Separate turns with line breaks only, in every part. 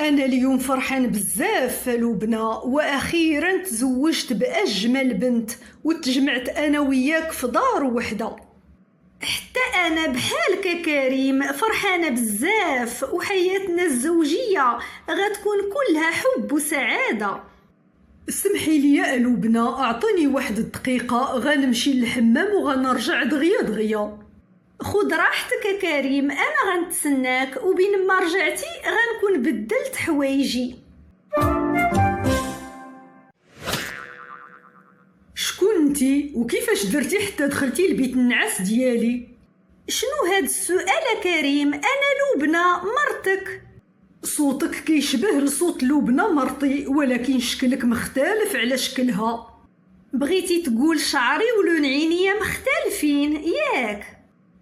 أنا اليوم فرحان بزاف لبنى، وأخيرا تزوجت بأجمل بنت وتجمعت أنا وياك في دار وحدة. حتى أنا بحالك كريم فرحانة بزاف، وحياتنا الزوجية غتكون كلها حب وسعادة. اسمحي لي يا لبنى، أعطيني واحد الدقيقة غنمشي للحمام وغنرجع دغيا. خذ راحتك كريم، أنا غنتسناك وبين ما رجعتي غنكون بدلت حوايجي. شكون انتي وكيفاش درتي حتى دخلتي لبيت النعاس ديالي؟ شنو هاد السؤال كريم؟ أنا لبنى مرتك. صوتك كيشبه لصوت لبنى مرتي، ولكن شكلك مختلف على شكلها. بغيتي تقول شعري ولون عينيا مختلفين ياك؟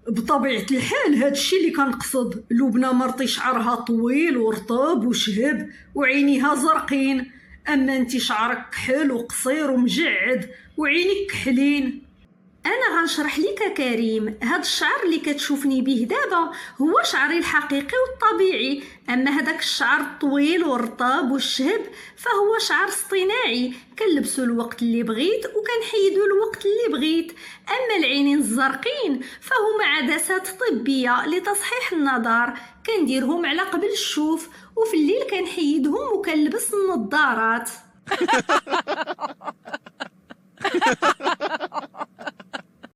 بطبيعة الحال هاد الشي اللي كنقصد. لبنى مرتي شعرها طويل ورطب وشهب وعينيها زرقين، اما انتي شعرك كحل وقصير ومجعد وعينيك كحلين. انا غنشرح لك كريم، هاد الشعر اللي كتشوفني به دابا هو شعري الحقيقي والطبيعي، اما هداك الشعر الطويل والرطب والشهب فهو شعر اصطناعي كنلبسو الوقت اللي بغيت وكنحيدو الوقت اللي بغيت. اما العينين الزرقين فهما عدسات طبيه لتصحيح النظر، كنديرهم على قبل الشوف، وفي الليل كنحيدهم وكنلبس النظارات.